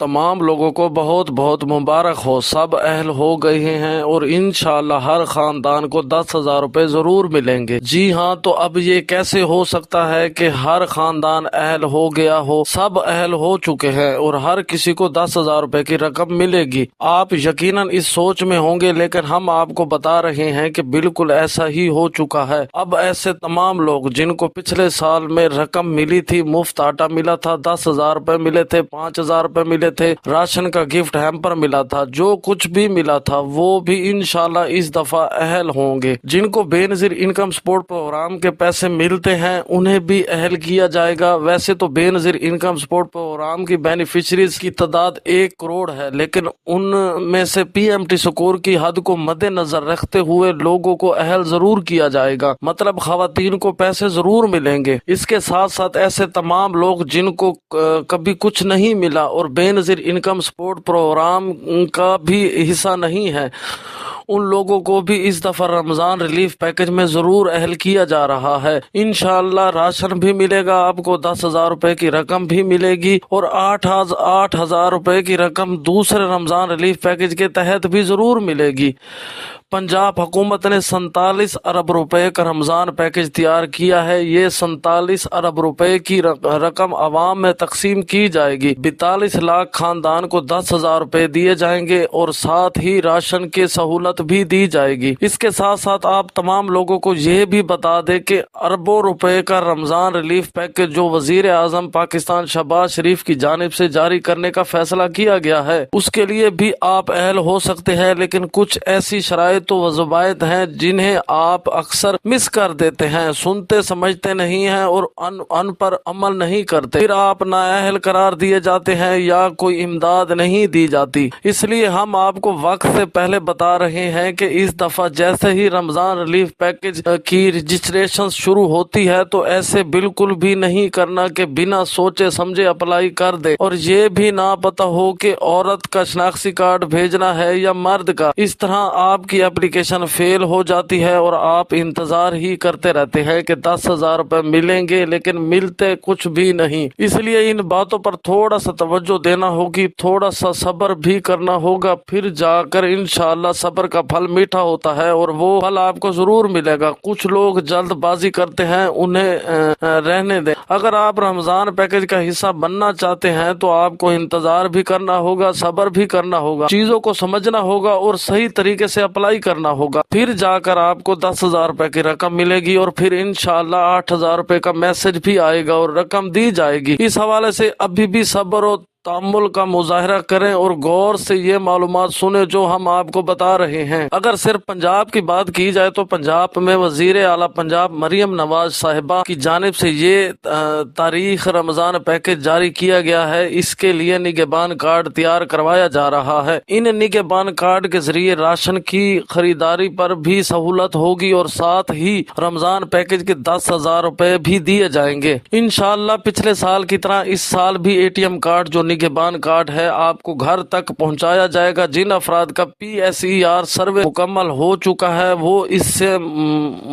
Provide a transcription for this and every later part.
तमाम लोगों को बहुत बहुत मुबारक हो। सब अहल हो गए हैं और इंशाअल्लाह हर खानदान को 10,000 रुपए जरूर मिलेंगे। जी हाँ, तो अब ये कैसे हो सकता है कि हर खानदान अहल हो गया हो? सब अहल हो चुके हैं और हर किसी को 10,000 रुपए की रकम मिलेगी। आप यकीनन इस सोच में होंगे, लेकिन हम आपको बता रहे हैं कि बिल्कुल ऐसा ही हो चुका है। अब ऐसे तमाम लोग जिनको पिछले साल में रकम मिली थी, मुफ्त आटा मिला था, 10,000 रुपए मिले थे, 5,000 रुपए मिले थे, राशन का गिफ्ट हैम्पर मिला था, जो कुछ भी मिला था वो भी इंशाल्लाह इस दफा अहल होंगे। जिनको बेनजीर इनकम सपोर्ट प्रोग्राम के पैसे मिलते हैं उन्हें भी अहल किया जाएगा। वैसे तो बेनजीर इनकम सपोर्ट प्रोग्राम की बेनिफिशरीज की तादाद 1 करोड़ है, लेकिन उनमें से पीएमटी स्कोर की हद को मद्देनजर रखते हुए लोगों को अहल जरूर किया जाएगा, मतलब खवातीन को पैसे जरूर मिलेंगे। इसके साथ साथ ऐसे तमाम लोग जिनको कभी कुछ नहीं मिला और बेनजीर इनकम सपोर्ट प्रोग्राम का भी हिस्सा नहीं है, उन लोगों को भी इस दफा रमजान रिलीफ पैकेज में जरूर अहल किया जा रहा है। इंशाअल्लाह राशन भी मिलेगा आपको, 10,000 रुपए की रकम भी मिलेगी और 8,000 रुपए की रकम दूसरे रमजान रिलीफ पैकेज के तहत भी जरूर मिलेगी। पंजाब हुकूमत ने 47 अरब रुपए का रमजान पैकेज तैयार किया है। ये 47 अरब रुपए की रकम अवाम में तकसीम की जाएगी। 42 लाख खानदान को 10,000 रुपए दिए जाएंगे और साथ ही राशन की सहूलत भी दी जाएगी। इसके साथ साथ आप तमाम लोगों को ये भी बता दें कि अरबों रुपए का रमजान रिलीफ पैकेज जो वजीर आजम पाकिस्तान शहबाज शरीफ की जानिब से जारी करने का फैसला किया गया है, उसके लिए भी आप अहल हो सकते हैं। लेकिन कुछ ऐसी शराइत तो वज़वायत हैं जिन्हें आप अक्सर मिस कर देते हैं, सुनते समझते नहीं हैं और अन पर अमल नहीं करते। फिर आप नाअहल करार दिए जाते हैं या कोई इमदाद नहीं दी जाती। इसलिए हम आपको वक्त से पहले बता रहे हैं कि इस दफा जैसे ही रमजान रिलीफ पैकेज की रजिस्ट्रेशन शुरू होती है तो ऐसे बिल्कुल भी नहीं करना कि बिना सोचे समझे अप्लाई कर दे और ये भी ना पता हो कि औरत का शनाख्ती कार्ड भेजना है या मर्द का। इस तरह आपकी एप्लीकेशन फेल हो जाती है और आप इंतजार ही करते रहते हैं कि 10,000 रुपए मिलेंगे, लेकिन मिलते कुछ भी नहीं। इसलिए इन बातों पर थोड़ा सा तवज्जो देना होगी, थोड़ा सा सब्र भी करना होगा, फिर जाकर इंशाअल्लाह सब्र का फल मीठा होता है और वो फल आपको जरूर मिलेगा। कुछ लोग जल्दबाजी करते हैं, उन्हें रहने दें। अगर आप रमजान पैकेज का हिस्सा बनना चाहते हैं तो आपको इंतजार भी करना होगा, सब्र भी करना होगा, चीजों को समझना होगा और सही तरीके से अप्लाई करना होगा। फिर जाकर आपको 10,000 रुपए की रकम मिलेगी और फिर इंशाअल्लाह 8,000 रुपए का मैसेज भी आएगा और रकम दी जाएगी। इस हवाले से अभी भी सब्र और तामुल का मुजाहरा करें और गौर से ये मालूमात सुने जो हम आपको बता रहे हैं। अगर सिर्फ पंजाब की बात की जाए तो पंजाब में वजीर आला पंजाब मरियम नवाज साहिबा की जानिब से ये तारीख रमजान पैकेज जारी किया गया है। इसके लिए निगहबान कार्ड तैयार करवाया जा रहा है। इन निगहबान कार्ड के जरिए राशन की खरीदारी पर भी सहूलत होगी और साथ ही रमजान पैकेज के 10,000 रुपए भी दिए जाएंगे। इंशाअल्लाह पिछले साल की तरह इस साल भी ATM कार्ड जो निगहबान कार्ड है आपको घर तक पहुंचाया जाएगा। जिन अफराद का PSER सर्वे मुकम्मल हो चुका है वो इससे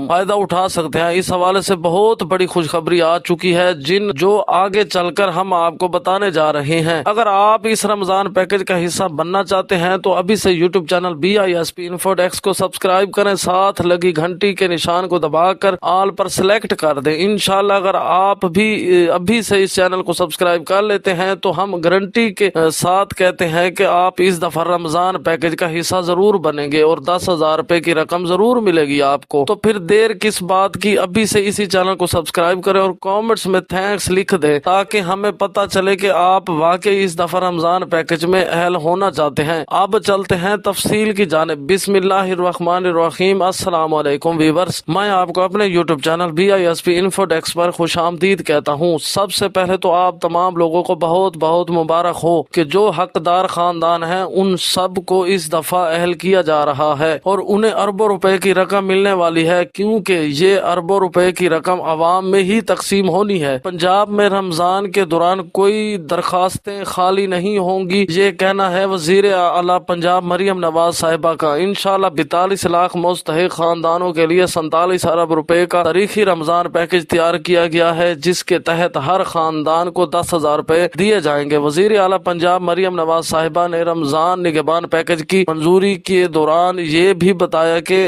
फायदा उठा सकते हैं। इस हवाले से बहुत बड़ी खुशखबरी आ चुकी है जो आगे चलकर हम आपको बताने जा रहे हैं। अगर आप इस रमजान पैकेज का हिस्सा बनना चाहते हैं तो अभी से YouTube चैनल BISP InfoDex को सब्सक्राइब करें, साथ लगी घंटी के निशान को दबाकर ऑल पर सिलेक्ट कर दें। इंशाल्लाह अगर आप भी अभी से इस चैनल को सब्सक्राइब कर लेते हैं तो हम गारंटी के साथ कहते हैं कि आप इस दफा रमजान पैकेज का हिस्सा जरूर बनेंगे और 10,000 रुपए की रकम जरूर मिलेगी आपको। तो फिर देर किस बात की, अभी से इसी चैनल को सब्सक्राइब करें और कमेंट्स में थैंक्स लिख दें ताकि हमें पता चले कि आप वाकई इस दफा रमजान पैकेज में अहल होना चाहते हैं। अब चलते हैं तफसील की जानिब। बिस्मिल्लाहिर्रहमानिर्रहीम। अस्सलाम वालेकुम व्यूअर्स, मैं आपको अपने YouTube चैनल BISP InfoDex पर खुशामदीद कहता हूँ। सबसे पहले तो आप तमाम लोगों को बहुत बहुत मुबारक हो कि जो हकदार खानदान हैं उन सब को इस दफा अहल किया जा रहा है और उन्हें अरबों रुपए की रकम मिलने वाली है, क्योंकि ये अरबों रुपए की रकम अवाम में ही तकसीम होनी है। पंजाब में रमजान के दौरान कोई दरखास्तें खाली नहीं होंगी, ये कहना है वजीर आला पंजाब मरियम नवाज साहिबा का। इंशाल्लाह 42 लाख मुस्तहिक खानदानों के लिए 47 अरब रुपए का तारीखी रमजान पैकेज तैयार किया गया है, जिसके तहत हर खानदान को 10,000 रुपए दिए जाएंगे। वज़ीर आला पंजाब मरियम नवाज साहिबा ने रमज़ान निगहबान पैकेज की मंजूरी के दौरान ये भी बताया कि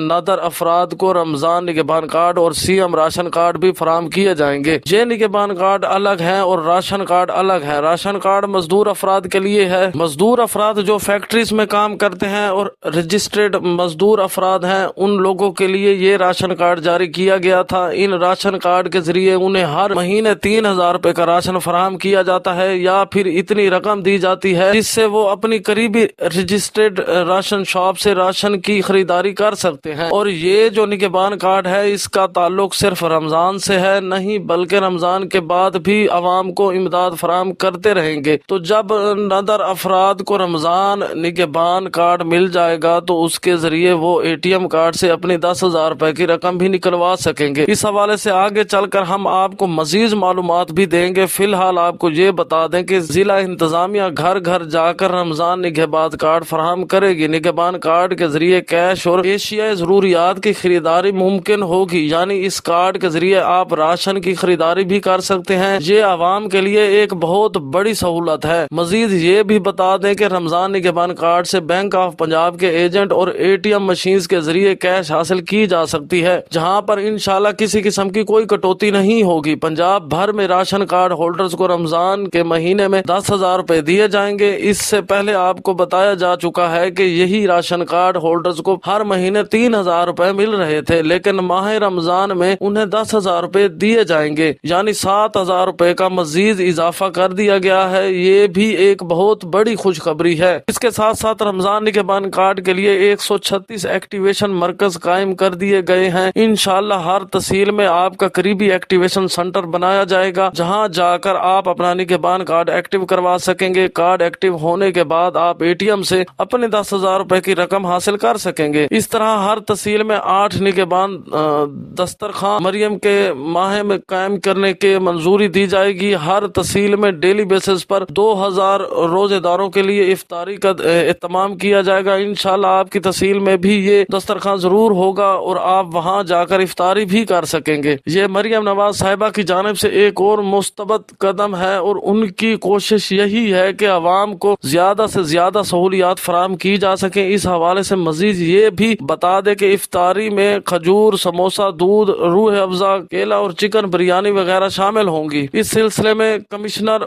नादर अफराद को रमज़ान निगहबान कार्ड और सीएम राशन कार्ड भी फराहम किए जाएंगे। ये निगहबान कार्ड अलग है और राशन कार्ड अलग है। राशन कार्ड मजदूर अफराद के लिए है। मजदूर अफराद जो फैक्ट्रीज में काम करते हैं और रजिस्टर्ड मजदूर अफराद हैं, उन लोगों के लिए ये राशन कार्ड जारी किया गया था। इन राशन कार्ड के जरिए उन्हें हर महीने 3,000 रुपए का राशन फराहम किया जाता है या फिर इतनी रकम दी जाती है जिससे वो अपनी करीबी रजिस्टर्ड राशन शॉप से राशन की खरीदारी कर सकते हैं। और ये जो निगहबान कार्ड है इसका ताल्लुक सिर्फ रमजान से है नहीं, बल्कि रमजान के बाद भी अवाम को इमदाद फराहम करते रहेंगे। तो जब नदर अफराद को रमजान निगहबान कार्ड मिल जाएगा तो उसके जरिए वो ATM कार्ड से अपनी 10,000 रुपए की रकम भी निकलवा सकेंगे। इस हवाले से आगे चलकर हम आपको मजीद मालूमात भी देंगे। फिलहाल आपको ये बता दें कि जिला इंतजामिया घर घर जाकर रमजान निगहबान कार्ड फराहम करेगी। निगहबान कार्ड के जरिए कैश और एशियाई जरूरियात की खरीदारी मुमकिन होगी, यानी इस कार्ड के जरिए आप राशन की खरीदारी भी कर सकते हैं। ये आवाम के लिए एक बहुत बड़ी सहूलत है। मजीद ये भी बता दें कि रमजान निगहबान कार्ड से बैंक ऑफ पंजाब के एजेंट और ATM मशीन के जरिए कैश हासिल की जा सकती है, जहां पर इंशाल्लाह किसी किस्म की कोई कटौती नहीं होगी। पंजाब भर में राशन कार्ड होल्डर्स को रमजान के महीने में 10,000 रुपए दिए जाएंगे। इससे पहले आपको बताया जा चुका है कि यही राशन कार्ड होल्डर्स को हर महीने 3,000 रुपए मिल रहे थे, लेकिन माह रमजान में उन्हें 10,000 रुपए दिए जाएंगे, यानी 7,000 रुपए का मजीद इजाफा कर दिया गया है। ये भी एक बहुत बड़ी खुशखबरी है। इसके साथ साथ रमजान निगहबान कार्ड के लिए 136 एक्टिवेशन मरकज कायम कर दिए गए हैं। इंशाल्लाह हर तहसील में आपका करीबी एक्टिवेशन सेंटर बनाया जाएगा, जहां जाकर आप अपना निगहबान कार्ड एक्टिव करवा सकेंगे। कार्ड एक्टिव होने के बाद आप ATM से अपने 10,000 रुपए की रकम हासिल कर सकेंगे। इस तरह हर तहसील में 8 निगहबान दस्तरखान मरियम के माह में कायम करने के मंजूरी दी जाएगी। हर तहसील में डेली बेसिस पर 2,000 रोजेदारों के लिए इफ्तारी का एहतमाम किया जाएगा। इंशाल्लाह आपकी तहसील में भी ये दस्तरखान जरूर होगा और आप वहां जाकर इफ्तारी भी कर सकेंगे। ये मरियम नवाज साहिबा की जानिब से एक और मुस्तबद कदम है और उनकी कोशिश यही है कि अवाम को ज्यादा से ज्यादा सहूलियात फराहम की जा सके। इस हवाले से मजीद ये भी बता दे कि इफ्तारी में खजूर, समोसा, दूध, रूह अफ़ज़ा, केला और चिकन बिरयानी वगैरह शामिल होंगी। इस सिलसिले में कमिश्नर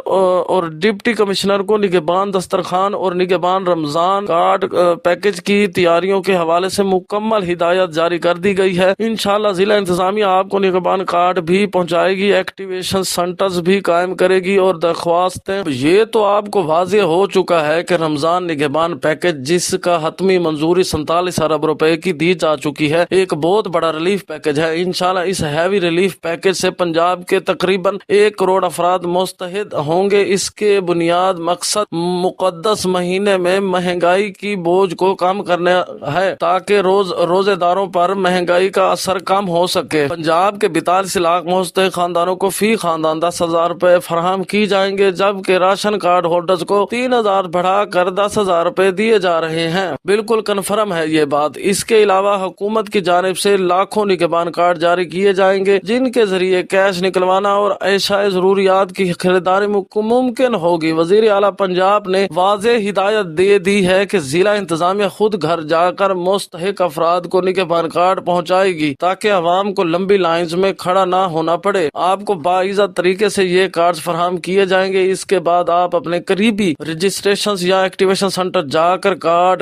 और डिप्टी कमिश्नर को निगहबान दस्तरखान और निगहबान रमजान कार्ड पैकेज की तैयारियों के हवाले से मुकम्मल हिदायत जारी कर दी गई है। इंशाल्लाह जिला इंतजामिया आपको निगहबान कार्ड भी पहुंचाएगी, एक्टिवेशन सेंटर्स भी कायम करेगी और दरख्वास्तें। ये तो आपको वाज़ेह हो चुका है कि रमजान निगहबान पैकेज जिसका हतमी मंजूरी 47 अरब रुपए की दी जा चुकी है, एक बहुत बड़ा रिलीफ पैकेज है। इंशाल्लाह इस हैवी रिलीफ पैकेज से पंजाब के तकरीबन 1 करोड़ अफराद मुस्तहिद होंगे। इसके बुनियाद मकसद मुकद्दस महीने में महंगाई की बोझ को कम करने है, ताकि रोजेदारों पर महंगाई का असर कम हो सके। पंजाब के 42 लाख मुस्तहिक खानदानों को फी खानदान 10,000 रुपए फराहम की जाएंगे, जबकि राशन कार्ड होल्डर्स को 3,000 बढ़ाकर 10,000 रुपए दिए जा रहे हैं। बिल्कुल कन्फर्म है ये बात। इसके अलावा हुकूमत की जानिब से लाखों निगहबान कार्ड जारी किए जाएंगे, जिनके जरिए कैश निकलवाना और ऐशाए जरूरियात की खरीदारी मुमकिन होगी। वजीर आला पंजाब ने वाज़ेह हिदायत दे दी है कि जिला इंतजामिया खुद घर जाकर मुस्तहिक अफराद को निगहबान कार्ड पहुंचाएगी, ताकि अवाम को लंबी लाइंस में खड़ा ना होना पड़े। आपको बाइज़्ज़त तरीके से ये कार्ड फराहम किए जाएंगे। इसके बाद आप अपने करीबी रजिस्ट्रेशन या एक्टिवेशन सेंटर जाकर कार्ड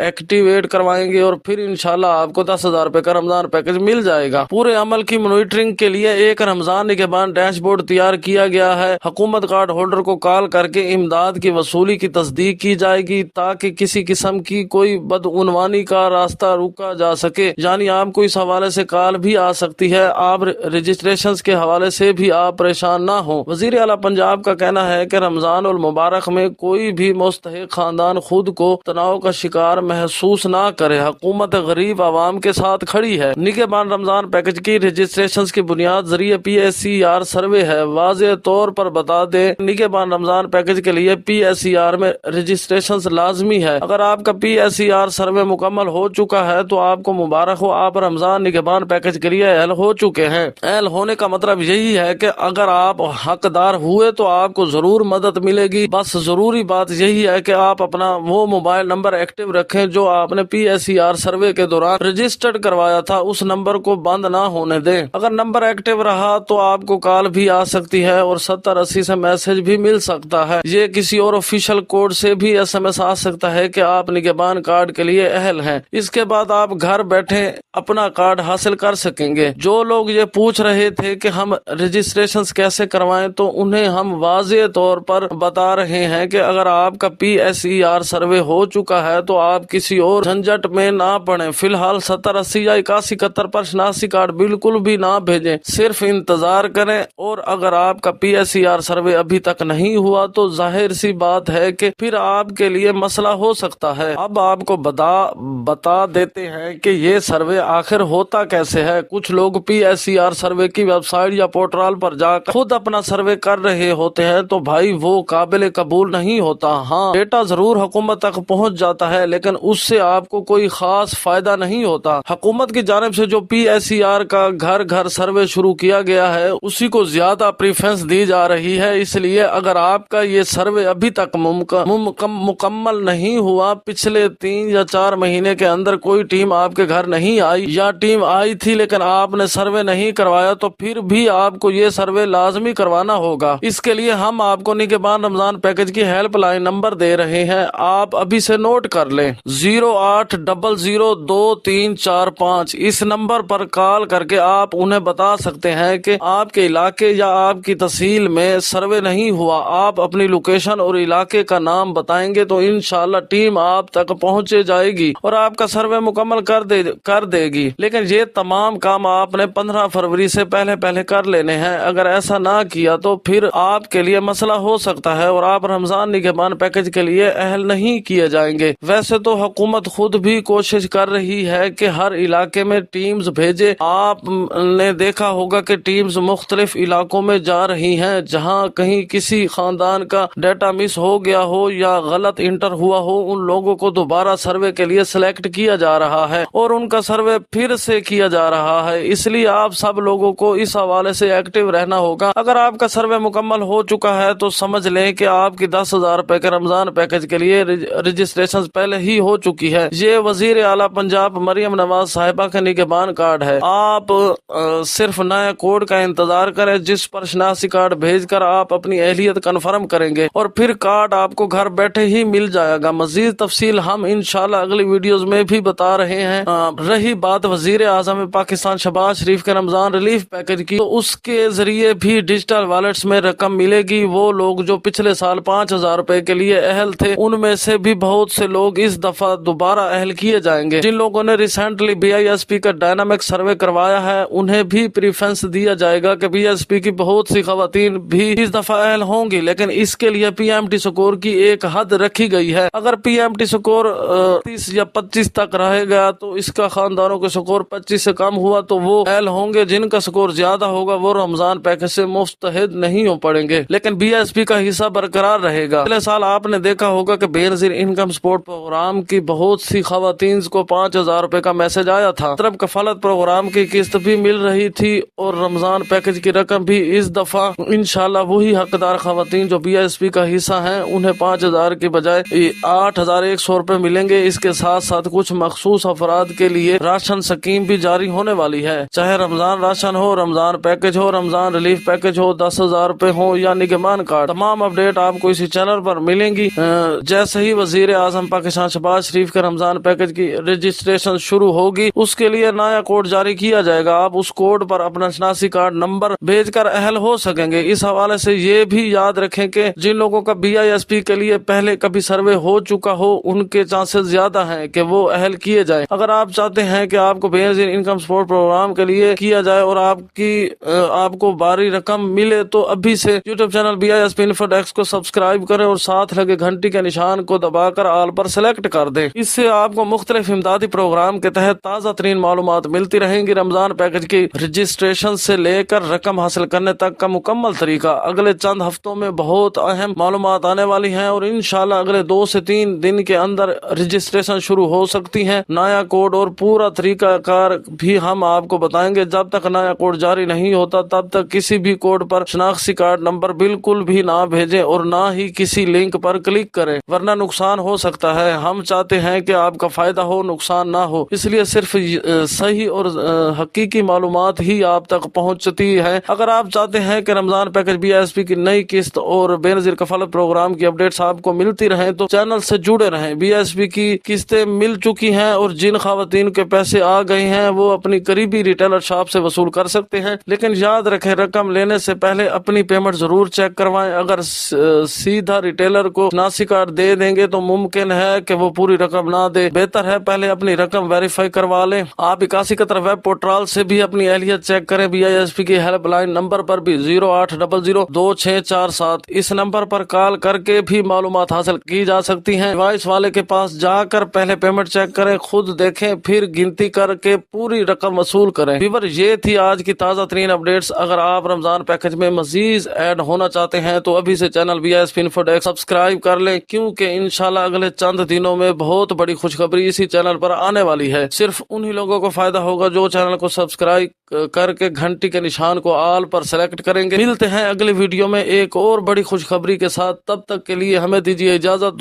एक्टिवेट करवाएंगे और फिर इंशाल्लाह आपको 10,000 रुपए का रमजान पैकेज मिल जाएगा। पूरे अमल की मॉनिटरिंग के लिए एक रमजान निगहबान डैशबोर्ड तैयार किया गया है। हुकूमत कार्ड होल्डर को कॉल करके इमदाद की वसूली की तस्दीक की जाएगी, ताकि किसी किस्म की कोई बदउनवानी का रास्ता रुका जा सके। यानी आपको इस हवाले से कॉल भी आ सकती है। आप रजिस्ट्रेशन के हवाले से भी आप परेशान ना हो। वजीर आला पंजाब का कहना है कि रमजान उल मुबारक में कोई भी मुस्तहिक खानदान खुद को तनाव का शिकार महसूस ना करे। हुकूमत गरीब आवाम के साथ खड़ी है। निगहबान रमजान पैकेज की रजिस्ट्रेशन की बुनियाद जरिए PSER सर्वे है। वाज़ेह तौर पर बता दे, निगहबान रमजान पैकेज के लिए PSER में रजिस्ट्रेशन लाजमी है। अगर आपका PSER सर्वे मुकम्मल हो चुका है तो आपको मुबारक हो, आप रमजान निगहबान पैकेज के लिए अहल हो चुके हैं। अहल होने का मतलब यही है कि अगर आप हकदार हुए तो आपको ضرور مدد ملے گی۔ بس ضروری بات یہی ہے کہ آپ اپنا وہ موبائل نمبر ایکٹیو رکھیں جو آپ نے PSER سروے کے دوران رجسٹرڈ کروایا تھا، اس نمبر کو بند نہ ہونے دیں۔ اگر نمبر ایکٹیو رہا تو آپ کو کال بھی آ سکتی ہے اور 7080 سے میسج بھی مل سکتا ہے۔ یہ کسی اور آفیشیل کوڈ سے بھی SMS آ سکتا ہے کہ آپ نگہبان کارڈ کے لیے اہل ہیں۔ اس کے بعد آپ گھر بیٹھے اپنا کارڈ حاصل کر سکیں گے۔ جو لوگ یہ پوچھ رہے تھے کہ ہم رجسٹریشن کیسے کروائیں تو انہیں ہم واضح طور پر بتا رہے ہیں کہ اگر آپ کا PSER سروے ہو چکا ہے تو آپ کسی اور جھنجٹ میں نہ پڑیں۔ فی الحال 7080 یا 8171 پر شناختی کارڈ بالکل بھی نہ بھیجیں، صرف انتظار کریں۔ اور اگر آپ کا PSER سروے ابھی تک نہیں ہوا تو ظاہر سی بات ہے کہ پھر آپ کے لیے مسئلہ ہو سکتا ہے۔ اب آپ کو بتا دیتے ہیں کہ یہ سروے آخر ہوتا کیسے ہے۔ کچھ لوگ PSER سروے کی ویب سائٹ یا پورٹل پر جا کر خود اپنا سروے کر رہے ہوتے ہیں تو بھائی وہ قابل قبول نہیں ہوتا۔ ہاں، ڈیٹا ضرور حکومت تک پہنچ جاتا ہے لیکن اس سے آپ کو کوئی خاص فائدہ نہیں ہوتا۔ حکومت کی جانب سے جو PSER کا گھر گھر سروے شروع کیا گیا ہے اسی کو زیادہ پریفرنس دی جا رہی ہے۔ اس لیے اگر آپ کا یہ سروے ابھی تک مکمل نہیں ہوا، پچھلے 3 یا 4 مہینے کے اندر کوئی ٹیم آپ کے گھر نہیں آئی یا ٹیم آئی تھی لیکن آپ نے سروے نہیں کروایا تو پھر بھی آپ کو یہ سروے لازمی کروانا ہوگا۔ اس کے لیے ہم آپ کو نگہبان رمضان پیکج کی ہیلپ لائن نمبر دے رہے ہیں، آپ ابھی سے نوٹ کر لیں، 08002345۔ اس نمبر پر کال کر کے آپ انہیں بتا سکتے ہیں کہ آپ کے علاقے یا آپ کی تحصیل میں سروے نہیں ہوا۔ آپ اپنی لوکیشن اور علاقے کا نام بتائیں گے تو انشاءاللہ ٹیم آپ تک پہنچے جائے گی اور آپ کا سروے مکمل کر دے گی۔ لیکن یہ تمام کام آپ نے 15 فروری سے پہلے کر لینے ہیں۔ اگر ایسا نہ کیا تو پھر آپ کے لیے مسئلہ ہو سکتا ہے اور آپ رمضان نگہبان پیکج کے لیے اہل نہیں کیے جائیں گے۔ ویسے تو حکومت خود بھی کوشش کر رہی ہے کہ ہر علاقے میں ٹیمز بھیجے۔ آپ نے دیکھا ہوگا کہ ٹیمز مختلف علاقوں میں جا رہی ہیں، جہاں کہیں کسی خاندان کا ڈیٹا مس ہو گیا ہو یا غلط انٹر ہوا ہو، ان لوگوں کو دوبارہ سروے کے لیے سلیکٹ کیا جا رہا ہے اور ان کا سروے پھر سے کیا جا رہا ہے۔ اس لیے آپ سب لوگوں کو اس حوالے سے ایکٹیو رہنا ہوگا۔ اگر آپ کا سروے مکمل ہو چکا ہے تو سمجھ لیں کہ آپ کی 10,000 روپے کے رمضان پیکج کے لیے رجسٹریشن پہلے ہی ہو چکی ہے۔ یہ وزیر اعلیٰ پنجاب مریم نواز صاحبہ کا نگہبان کارڈ ہے۔ آپ صرف نئے کوڈ کا انتظار کریں جس پر شناختی کارڈ بھیج کر آپ اپنی اہلیت کنفرم کریں گے اور پھر کارڈ آپ کو گھر بیٹھے ہی مل جائے گا۔ مزید تفصیل ہم انشاءاللہ اگلی ویڈیوز میں بھی بتا رہے ہیں۔ رہی بات وزیر اعظم پاکستان شہباز شریف کے رمضان ریلیف پیکج کی، تو اس کے ذریعے بھی ڈیجیٹل والیٹس میں رقم ملے گی۔ وہ لوگ جو پچھلے سال 5,000 روپے کے لیے اہل تھے ان میں سے بھی بہت سے لوگ اس دفعہ دوبارہ اہل کیے جائیں گے۔ جن لوگوں نے ریسنٹلی BISP کا ڈائنامک سروے کروایا ہے انہیں بھی پریفرنس دیا جائے گا کہ BISP کی بہت سی خواتین بھی اس دفعہ اہل ہوں گی، لیکن اس کے لیے PMT سکور کی ایک حد رکھی گئی ہے۔ اگر PMT سکور 30 یا 25 تک رہے گا تو اس کا خاندانوں کے سکور 25 سے کم ہوا تو وہ اہل ہوں گے۔ جن کا سکور زیادہ ہوگا وہ رمضان پیکج سے مستفید نہیں ہو پڑیں گے، لیکن BISP کا حصہ برقرار رہے گا۔ پچھلے سال آپ نے دیکھا ہوگا کہ بے نظیر انکم سپورٹ پروگرام کی بہت سی خواتین کو 5,000 روپے کا میسج آیا تھا۔ طرف کفالت پروگرام کی قسط بھی مل رہی تھی اور رمضان پیکج کی رقم بھی اس دفعہ انشاءاللہ وہی حقدار خواتین جو BISP کا حصہ ہیں انہیں 5,000 کی بجائے 8,100 روپے ملیں گے۔ اس کے ساتھ ساتھ کچھ مخصوص افراد کے لیے راشن سکیم بھی جاری ہونے والی ہے، چاہے رمضان راشن ہو، رمضان پیکج ہو، رمضان ریلیف پیکج ہو، 10,000 روپے ہو یا نگہبان کارڈ۔ تمام اپڈیٹ آپ کو اسی چینل پر ملیں گی۔ جیسے ہی وزیر اعظم پاکستان شہباز شریف کے رمضان پیکج کی رجسٹریشن شروع ہوگی اس کے لیے نیا کوڈ جاری کیا جائے گا۔ آپ اس کوڈ پر اپنا شناختی کارڈ نمبر بھیج کر اہل ہو سکیں گے۔ اس حوالے سے یہ بھی یاد رکھیں کہ جن لوگوں کا BISP کے لیے پہلے کبھی سروے ہو چکا ہو ان کے چانسز زیادہ ہیں کہ وہ اہل کیے جائیں۔ اگر آپ چاہتے ہیں کہ آپ کو بے نظیر انکم سپورٹ پروگرام کے لیے کیا جائے اور آپ کو باری رقم ملے تو ابھی سے YouTube channel BISP Info Desk کو سبسکرائب کریں اور ساتھ لگے گھنٹی کے نشان کو دبا کر آل پر سلیکٹ کر دیں۔ اس سے آپ کو مختلف امدادی پروگرام کے تحت تازہ ترین معلومات ملتی رہیں گی۔ رمضان پیکج کی رجسٹریشن سے لے کر رقم حاصل کرنے تک کا مکمل طریقہ اگلے چند ہفتوں میں بہت اہم معلومات آنے والی ہیں اور انشاءاللہ اگلے 2 سے 3 دن کے اندر رجسٹریشن شروع ہو سکتی ہیں۔ نیا کوڈ اور پورا طریقہ کار بھی ہم آپ کو بتائیں گے۔ جب تک نیا کوڈ جاری نہیں ہوتا تب تک کسی بھی کوڈ پر شناختی کارڈ نمبر بالکل बिल्कुल भी ना भेजें और ना ही किसी लिंक पर क्लिक करें, वरना नुकसान हो सकता है। हम चाहते हैं कि आपका फायदा हो, नुकसान ना हो, इसलिए सिर्फ सही और हकीकी मालूमात ही आप तक पहुंचती है। अगर आप चाहते हैं कि रमजान पैकेज BISP की नई किस्त और बेनजीर कफालत प्रोग्राम की अपडेट्स आपको मिलती रहें तो चैनल से जुड़े रहें। BISP की किस्तें मिल चुकी हैं और जिन खवातीन के पैसे आ गए हैं वो अपनी करीबी रिटेलर शॉप से वसूल कर सकते हैं, लेकिन याद रखें रकम लेने से पहले अपनी पेमेंट जरूर चेक करवाएं। अगर सीधा रिटेलर को नासी कार्ड दे देंगे तो मुमकिन है कि वो पूरी रकम ना दे। बेहतर है पहले अपनी रकम वेरीफाई करवा लें। आप 8171 वेब पोर्टल से भी अपनी एहलियत चेक करें। BISP की हेल्पलाइन नंबर पर भी 08002647, इस नंबर पर कॉल करके भी मालूमात हासिल की जा सकती हैं। डिवाइस वाले के पास जाकर पहले पेमेंट चेक करें, खुद देखें, फिर गिनती करके पूरी रकम वसूल करें। व्यूअर, ये थी आज की ताज़ा तरीन अपडेट्स। अगर आप रमजान पैकेज में मजीद ऐड होना चाहते हैं तो अभी से चैनल BISP इन्फोडेस्क सब्सक्राइब कर लें, क्योंकि इंशाल्लाह अगले चंद दिनों में बहुत बड़ी खुशखबरी इसी चैनल पर आने वाली है। सिर्फ उन्हीं लोगों को फायदा होगा जो चैनल को सब्सक्राइब करके घंटी के निशान को ऑल पर सेलेक्ट करेंगे। मिलते हैं अगली वीडियो में एक और बड़ी खुशखबरी के साथ, तब तक के लिए हमें दीजिए इजाजत।